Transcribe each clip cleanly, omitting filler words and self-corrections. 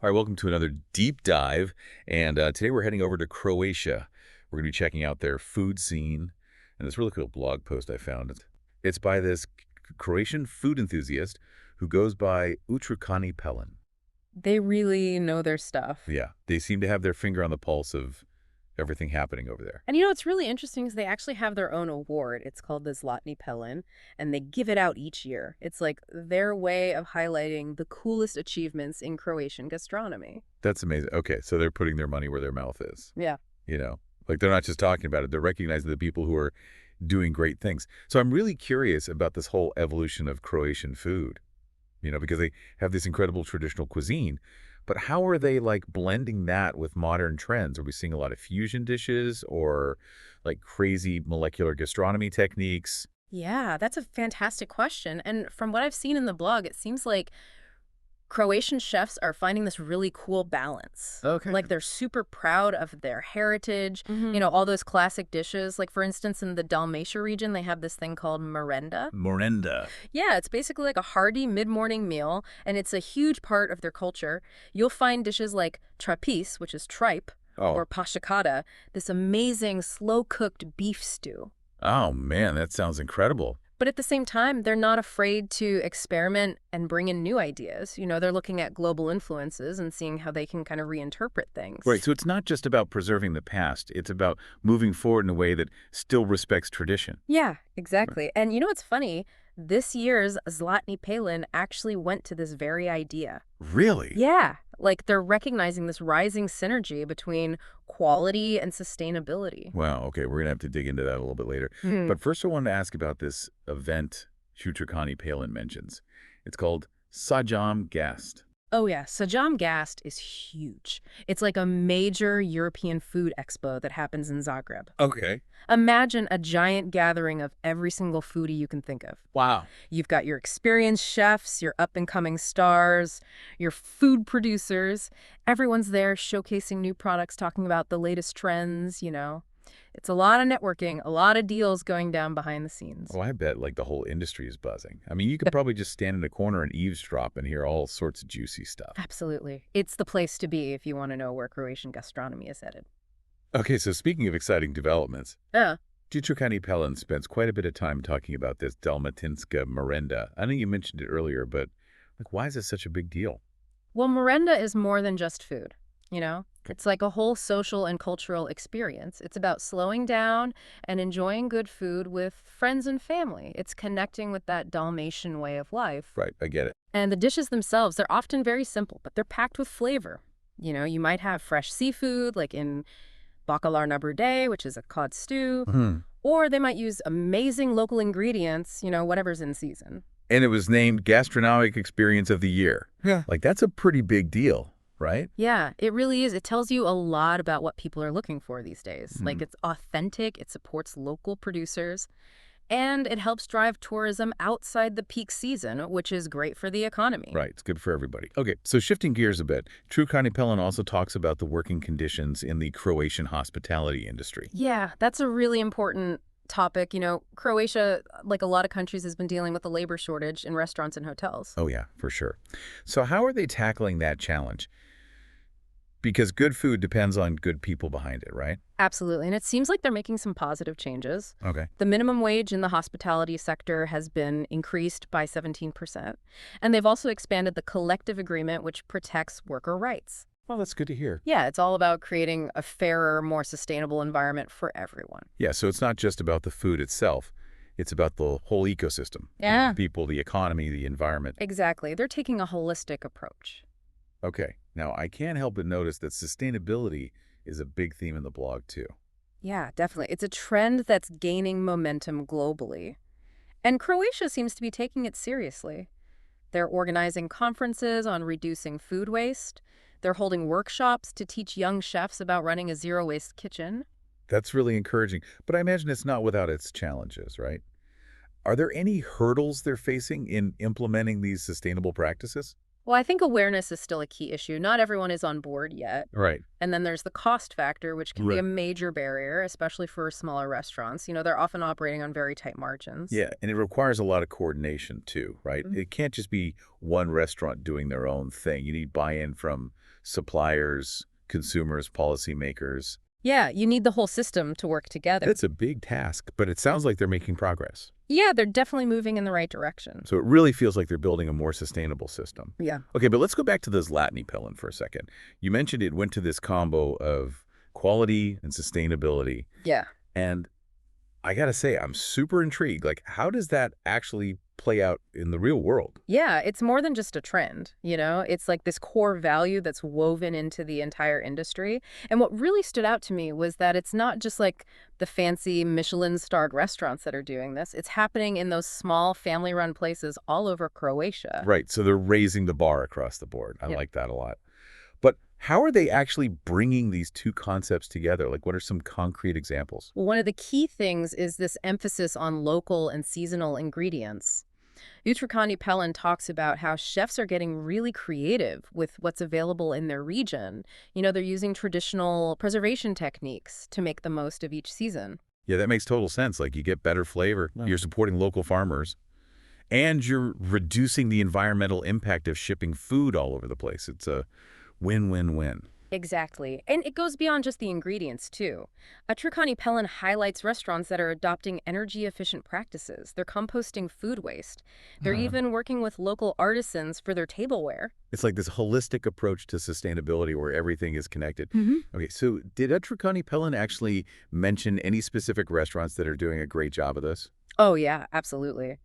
All right, welcome to another deep dive. And today we're heading over to Croatia. We're going to be checking out their food scene and this really cool blog post I found. It's by this Croatian food enthusiast who goes by Utrukani Pelin. They really know their stuff. Yeah, they seem to have their finger on the pulse of everything happening over there. And what's really interesting is they actually have their own award. It's called the Zlatni pelin, and they give it out each year. It's like their way of highlighting the coolest achievements in Croatian gastronomy. That's amazing. Okay, so they're putting their money where their mouth is. Yeah. Like they're not just talking about it, they're recognizing the people who are doing great things. So I'm really curious about this whole evolution of Croatian food, because they have this incredible traditional cuisine. But how are they like blending that with modern trends? Are we seeing a lot of fusion dishes or like crazy molecular gastronomy techniques? Yeah, that's a fantastic question. And from what I've seen in the blog, it seems like Croatian chefs are finding this really cool balance. Okay. Like they're super proud of their heritage, Mm-hmm. all those classic dishes. Like for instance, in the Dalmatia region, they have this thing called Marenda. Marenda. Yeah, it's basically like a hearty mid-morning meal, and it's a huge part of their culture. You'll find dishes like trapis, which is tripe, Oh. or pashakada, this amazing slow-cooked beef stew. Oh, man, that sounds incredible. But at the same time, they're not afraid to experiment and bring in new ideas. They're looking at global influences and seeing how they can kind of reinterpret things. Right, so it's not just about preserving the past. It's about moving forward in a way that still respects tradition. Yeah, Right. exactly. And what's funny? This year's Zlatni Pelin actually went to this very idea. Really? Yeah, like they're recognizing this rising synergy between quality and sustainability. Wow, okay, we're going to have to dig into that a little bit later. But first I wanted to ask about this event Shutrikani Palin mentions. It's called Sajam Gast. Oh yeah, Sajam Gast is huge. It's like a major European food expo that happens in Zagreb. Okay. Imagine a giant gathering of every single foodie you can think of. Wow. You've got your experienced chefs, your up-and-coming stars, your food producers. Everyone's there showcasing new products, talking about the latest trends. It's a lot of networking, a lot of deals going down behind the scenes. Oh, I bet like the whole industry is buzzing. I mean, you could probably just stand in a corner and eavesdrop and hear all sorts of juicy stuff. Absolutely. It's the place to be if you want to know where Croatian gastronomy is headed. Okay, so speaking of exciting developments, Yeah. Shutrikani Palin spends quite a bit of time talking about this Dalmatinska Marenda. I know you mentioned it earlier, but like, why is this such a big deal? Well, Marenda is more than just food. Okay. It's like a whole social and cultural experience. It's about slowing down and enjoying good food with friends and family. It's connecting with that Dalmatian way of life. Right, I get it. And the dishes themselves, they're often very simple, but they're packed with flavor. You might have fresh seafood, like in bakalar na brode, which is a cod stew, or they might use amazing local ingredients, whatever's in season. And it was named Gastronomic Experience of the Year. Yeah. Like, that's a pretty big deal, right? Yeah, it really is. It tells you a lot about what people are looking for these days. Like, it's authentic, it supports local producers, and it helps drive tourism outside the peak season, which is great for the economy. Right, it's good for everybody. Okay, so shifting gears a bit, Trukani Pelin also talks about the working conditions in the Croatian hospitality industry. Yeah, that's a really important topic. Croatia, like a lot of countries, has been dealing with a labor shortage in restaurants and hotels. Oh yeah, for sure. So how are they tackling that challenge? Because good food depends on good people behind it, right? Absolutely. And it seems like they're making some positive changes. Okay. The minimum wage in the hospitality sector has been increased by 17%. And they've also expanded the collective agreement, which protects worker rights. Well, that's good to hear. Yeah, it's all about creating a fairer, more sustainable environment for everyone. Yeah, so it's not just about the food itself. It's about the whole ecosystem. Yeah. The people, the economy, the environment. Exactly. They're taking a holistic approach. Okay. Now, I can't help but notice that sustainability is a big theme in the blog, too. Yeah, definitely. It's a trend that's gaining momentum globally. And Croatia seems to be taking it seriously. They're organizing conferences on reducing food waste. They're holding workshops to teach young chefs about running a zero-waste kitchen. That's really encouraging, but I imagine it's not without its challenges, right? Are there any hurdles they're facing in implementing these sustainable practices? Well, I think awareness is still a key issue. Not everyone is on board yet. Right. And then there's the cost factor, which can be Right. a major barrier, especially for smaller restaurants. They're often operating on very tight margins. Yeah, and it requires a lot of coordination too, right? Mhm. It can't just be one restaurant doing their own thing. You need buy-in from suppliers, consumers, policymakers. Yeah, you need the whole system to work together. That's a big task, but it sounds like they're making progress. Yeah, they're definitely moving in the right direction. So it really feels like they're building a more sustainable system. Yeah. Okay, but let's go back to the Zlatni pelin for a second. You mentioned it went to this combo of quality and sustainability. Yeah. And I got to say, I'm super intrigued. Like, how does that actually play out in the real world? Yeah, it's more than just a trend, you know? It's like this core value that's woven into the entire industry. And what really stood out to me was that it's not just like the fancy Michelin-starred restaurants that are doing this. It's happening in those small family-run places all over Croatia. Right, so they're raising the bar across the board. I Yep. like that a lot. But how are they actually bringing these two concepts together? Like, what are some concrete examples? Well, one of the key things is this emphasis on local and seasonal ingredients. Utrikani Pelin talks about how chefs are getting really creative with what's available in their region. You know, they're using traditional preservation techniques to make the most of each season. Yeah, that makes total sense. Like, you get better flavor, Yeah. you're supporting local farmers, and you're reducing the environmental impact of shipping food all over the place. It's a win-win-win. Exactly. And it goes beyond just the ingredients, too. Utrikani Pelin highlights restaurants that are adopting energy-efficient practices. They're composting food waste. They're even working with local artisans for their tableware. It's like this holistic approach to sustainability where everything is connected. Mm-hmm. Okay, so did Utrikani Pelin actually mention any specific restaurants that are doing a great job of this? Oh, yeah, absolutely.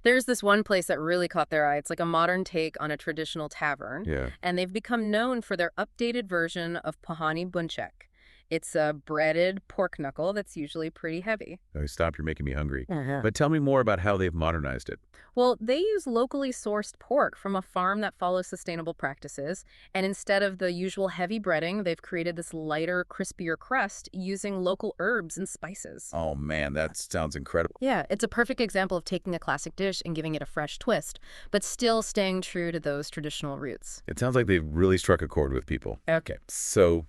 There's this one place that really caught their eye. It's like a modern take on a traditional tavern, Yeah. and they've become known for their updated version of Pohani Bunchek. It's a breaded pork knuckle that's usually pretty heavy. Oh, stop, you're making me hungry. Uh-huh. But tell me more about how they've modernized it. Well, they use locally sourced pork from a farm that follows sustainable practices, and instead of the usual heavy breading, they've created this lighter, crispier crust using local herbs and spices. Oh, man, that sounds incredible. Yeah, it's a perfect example of taking a classic dish and giving it a fresh twist, but still staying true to those traditional roots. It sounds like they've really struck a chord with people. Okay, so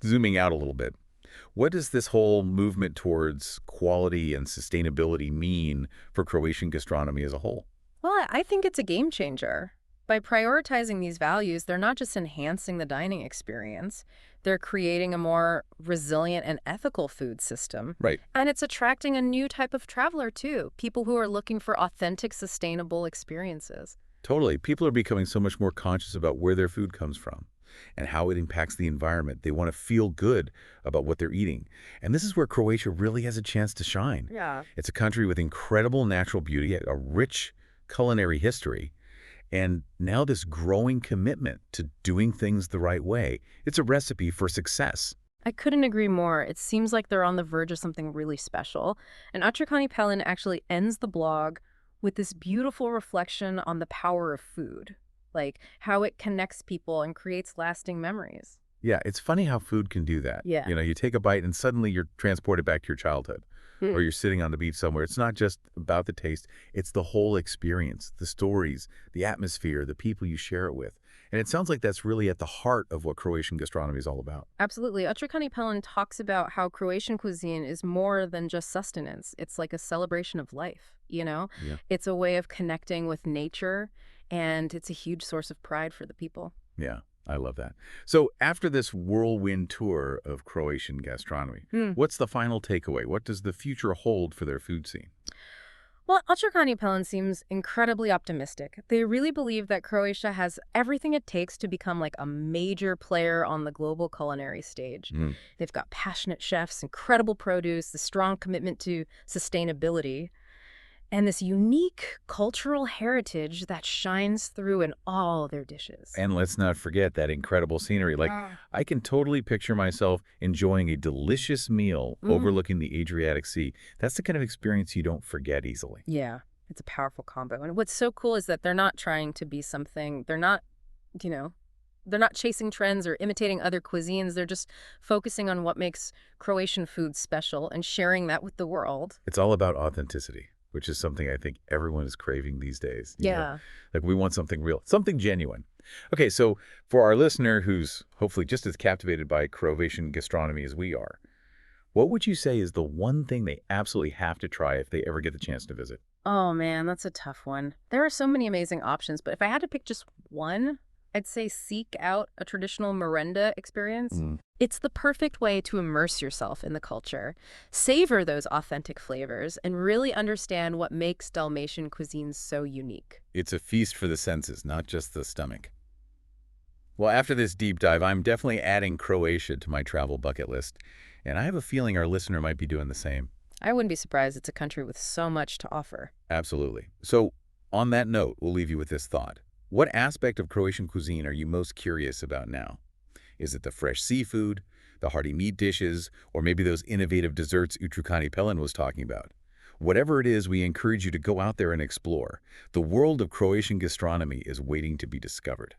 zooming out a little bit, what does this whole movement towards quality and sustainability mean for Croatian gastronomy as a whole? Well, I think it's a game changer. By prioritizing these values, they're not just enhancing the dining experience, they're creating a more resilient and ethical food system. Right. And it's attracting a new type of traveler, too, people who are looking for authentic, sustainable experiences. Totally. People are becoming so much more conscious about where their food comes from and how it impacts the environment. They want to feel good about what they're eating. And this is where Croatia really has a chance to shine. Yeah. It's a country with incredible natural beauty, a rich culinary history, and now this growing commitment to doing things the right way. It's a recipe for success. I couldn't agree more. It seems like they're on the verge of something really special. And Atrikani Pelin actually ends the blog with this beautiful reflection on the power of food, like how it connects people and creates lasting memories. Yeah, it's funny how food can do that. Yeah. You know, you take a bite and suddenly you're transported back to your childhood. Hmm. Or you're sitting on the beach somewhere. It's not just about the taste. It's the whole experience, the stories, the atmosphere, the people you share it with. And it sounds like that's really at the heart of what Croatian gastronomy is all about. Absolutely. Atrikani Pelin talks about how Croatian cuisine is more than just sustenance. It's like a celebration of life, you know? Yeah. It's a way of connecting with nature, and it's a huge source of pride for the people. Yeah, I love that. So after this whirlwind tour of Croatian gastronomy, what's the final takeaway? What does the future hold for their food scene? Well, Atrikani Pelin seems incredibly optimistic. They really believe that Croatia has everything it takes to become like a major player on the global culinary stage. Mm. They've got passionate chefs, incredible produce, the strong commitment to sustainability, and this unique cultural heritage that shines through in all their dishes. And let's not forget that incredible scenery. Like, I can totally picture myself enjoying a delicious meal overlooking the Adriatic Sea. That's the kind of experience you don't forget easily. Yeah, it's a powerful combo. And what's so cool is that they're not trying to be something, they're not, you know, they're not chasing trends or imitating other cuisines. They're just focusing on what makes Croatian food special and sharing that with the world. It's all about authenticity, which is something I think everyone is craving these days. You know? Like, we want something real, something genuine. Okay, so for our listener who's hopefully just as captivated by Croatian gastronomy as we are, what would you say is the one thing they absolutely have to try if they ever get the chance to visit? Oh man, that's a tough one. There are so many amazing options, but if I had to pick just one, I'd say seek out a traditional Marenda experience. Mm. It's the perfect way to immerse yourself in the culture, savor those authentic flavors, and really understand what makes Dalmatian cuisine so unique. It's a feast for the senses, not just the stomach. Well, after this deep dive, I'm definitely adding Croatia to my travel bucket list, and I have a feeling our listener might be doing the same. I wouldn't be surprised. It's a country with so much to offer. Absolutely. So, on that note, we'll leave you with this thought. What aspect of Croatian cuisine are you most curious about now? Is it the fresh seafood, the hearty meat dishes, or maybe those innovative desserts Utrukani Pelin was talking about? Whatever it is, we encourage you to go out there and explore. The world of Croatian gastronomy is waiting to be discovered.